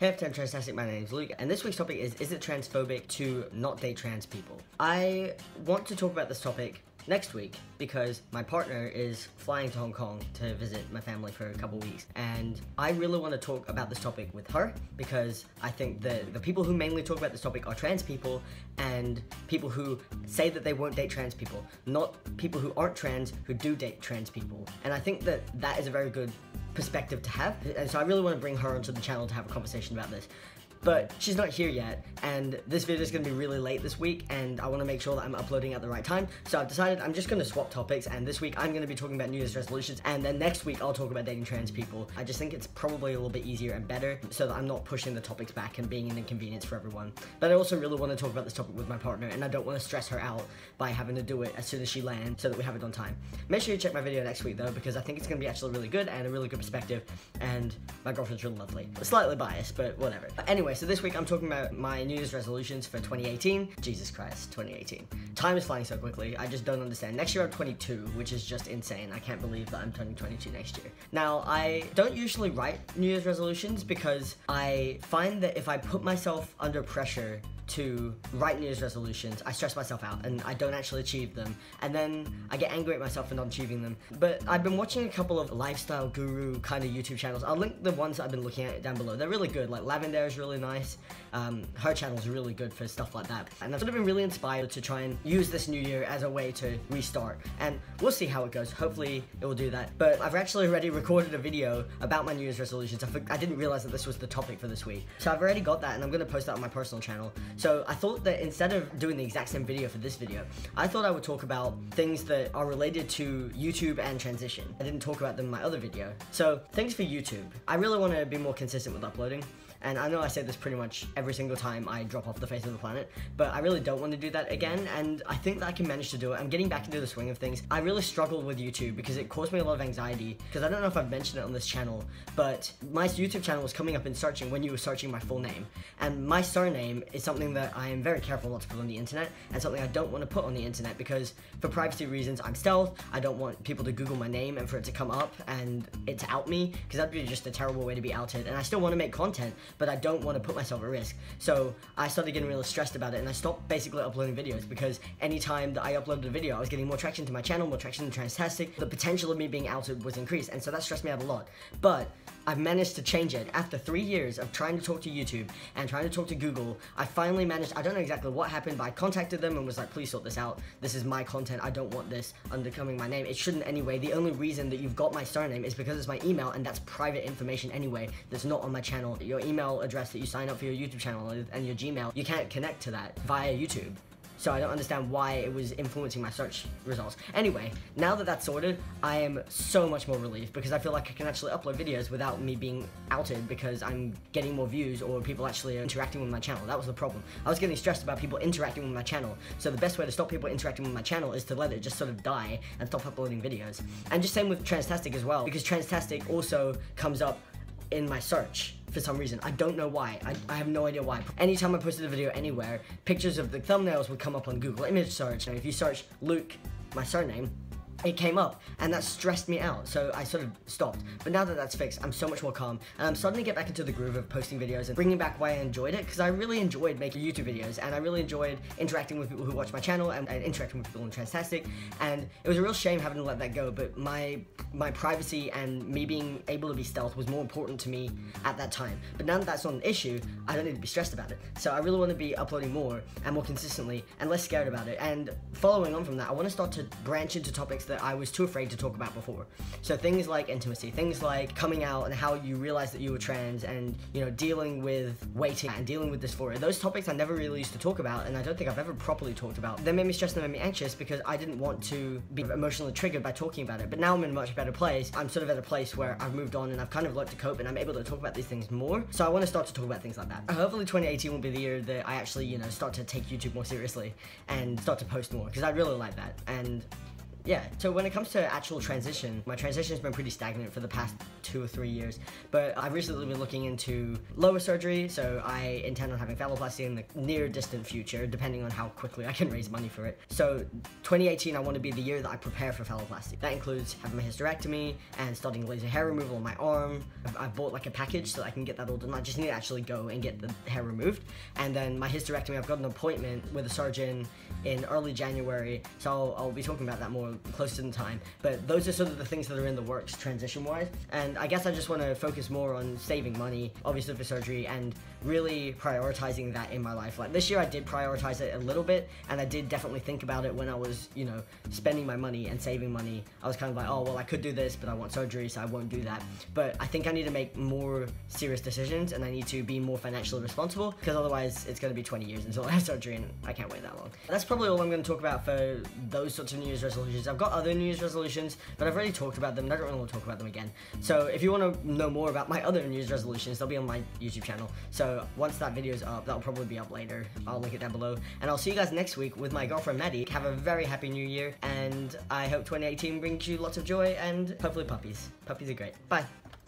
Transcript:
Hey everyone, Transtastic, my name is Luke, and this week's topic is it transphobic to not date trans people? I want to talk about this topic next week because my partner is flying to Hong Kong to visit my family for a couple weeks, and I really want to talk about this topic with her because I think that the people who mainly talk about this topic are trans people and people who say that they won't date trans people, not people who aren't trans who do date trans people. And I think that that is a very good perspective to have, and so I really want to bring her onto the channel to have a conversation about this. But she's not here yet, and this video is going to be really late this week, and I want to make sure that I'm uploading at the right time. So I've decided I'm just going to swap topics, and this week I'm going to be talking about New Year's resolutions, and then next week I'll talk about dating trans people. I just think it's probably a little bit easier and better, so that I'm not pushing the topics back and being an inconvenience for everyone. But I also really want to talk about this topic with my partner, and I don't want to stress her out by having to do it as soon as she lands, so that we have it on time. Make sure you check my video next week though, because I think it's going to be actually really good and a really good perspective, and my girlfriend's really lovely. Slightly biased, but whatever. Anyway, so this week I'm talking about my New Year's resolutions for 2018. Jesus Christ, 2018. Time is flying so quickly, I just don't understand. Next year I'm 22, which is just insane. I can't believe that I'm turning 22 next year. Now, I don't usually write New Year's resolutions because I find that if I put myself under pressure to write New Year's resolutions, I stress myself out and I don't actually achieve them, and then I get angry at myself for not achieving them. But I've been watching a couple of lifestyle guru kind of YouTube channels. I'll link the ones that I've been looking at down below. They're really good. Like Lavender is really nice. Her channel's really good for stuff like that, and I've sort of been really inspired to try and use this new year as a way to restart, and we'll see how it goes. Hopefully it will do that. But I've actually already recorded a video about my New Year's resolutions. I didn't realize that this was the topic for this week, so I've already got that, and I'm going to post that on my personal channel. So I thought that instead of doing the exact same video for this video, I thought I would talk about things that are related to YouTube and transition. I didn't talk about them in my other video. So things for YouTube. I really want to be more consistent with uploading. And I know I say this pretty much every single time I drop off the face of the planet, but I really don't want to do that again, and I think that I can manage to do it. I'm getting back into the swing of things. I really struggled with YouTube because it caused me a lot of anxiety, because I don't know if I've mentioned it on this channel, but my YouTube channel was coming up in searching when you were searching my full name, and my surname is something that I am very careful not to put on the internet, and something I don't want to put on the internet because for privacy reasons I'm stealth. I don't want people to Google my name and for it to come up and it to out me, because that'd be just a terrible way to be outed, and I still want to make content, but I don't want to put myself at risk. So I started getting really stressed about it, and I stopped basically uploading videos because anytime that I uploaded a video, I was getting more traction to my channel, more traction to Transtastic. The potential of me being outed was increased, and so that stressed me out a lot. But I've managed to change it. After 3 years of trying to talk to YouTube and trying to talk to Google, I finally managed. I don't know exactly what happened, but I contacted them and was like, please sort this out. This is my content. I don't want this undercoming my name. It shouldn't anyway. The only reason that you've got my surname is because it's my email, and that's private information anyway. That's not on my channel. Your email address that you sign up for your YouTube channel and your Gmail, you can't connect to that via YouTube. So I don't understand why it was influencing my search results. Anyway, now that that's sorted, I am so much more relieved because I feel like I can actually upload videos without me being outed because I'm getting more views or people actually are interacting with my channel. That was the problem. I was getting stressed about people interacting with my channel. So the best way to stop people interacting with my channel is to let it just sort of die and stop uploading videos. And just same with Transtastic as well, because Transtastic also comes up in my search for some reason. I don't know why. I have no idea why. Anytime I posted a video anywhere, pictures of the thumbnails would come up on Google image search. And if you search Luke, my surname, it came up, and that stressed me out, so I sort of stopped. But now that that's fixed, I'm so much more calm, and I'm starting to get back into the groove of posting videos and bringing back why I enjoyed it, because I really enjoyed making YouTube videos, and I really enjoyed interacting with people who watch my channel and interacting with people on Transtastic, and it was a real shame having to let that go, but my privacy and me being able to be stealth was more important to me at that time. But now that that's not an issue, I don't need to be stressed about it. So I really want to be uploading more and more consistently and less scared about it. And following on from that, I want to start to branch into topics that I was too afraid to talk about before. So things like intimacy, things like coming out and how you realize that you were trans, and you know, dealing with waiting and dealing with dysphoria. Those topics I never really used to talk about, and I don't think I've ever properly talked about. They made me stressed and they made me anxious because I didn't want to be emotionally triggered by talking about it. But now I'm in a much better place. I'm sort of at a place where I've moved on and I've kind of learned to cope, and I'm able to talk about these things more. So I want to start to talk about things like that. Hopefully 2018 will be the year that I actually, you know, start to take YouTube more seriously and start to post more, because I really like that. And yeah, so when it comes to actual transition, my transition has been pretty stagnant for the past 2 or 3 years, but I've recently been looking into lower surgery, so I intend on having phalloplasty in the near distant future, depending on how quickly I can raise money for it. So 2018, I want to be the year that I prepare for phalloplasty. That includes having my hysterectomy and starting laser hair removal on my arm. I've bought like a package so that I can get that all done. I just need to actually go and get the hair removed. And then my hysterectomy, I've got an appointment with a surgeon in early January, so I'll be talking about that more close to the time. But those are sort of the things that are in the works transition-wise. And I guess I just want to focus more on saving money, obviously for surgery, and really prioritizing that in my life. Like this year I did prioritize it a little bit, and I did definitely think about it when I was, you know, spending my money and saving money. I was kind of like, oh, well, I could do this, but I want surgery, so I won't do that. But I think I need to make more serious decisions, and I need to be more financially responsible, because otherwise it's going to be 20 years until I have surgery, and I can't wait that long. That's probably all I'm going to talk about for those sorts of New Year's resolutions. I've got other New Year's resolutions, but I've already talked about them, and I don't really want to talk about them again. So if you want to know more about my other New Year's resolutions, they'll be on my YouTube channel. So once that video is up, that'll probably be up later. I'll link it down below. And I'll see you guys next week with my girlfriend Maddy. Have a very happy new year, and I hope 2018 brings you lots of joy and hopefully puppies. Puppies are great. Bye.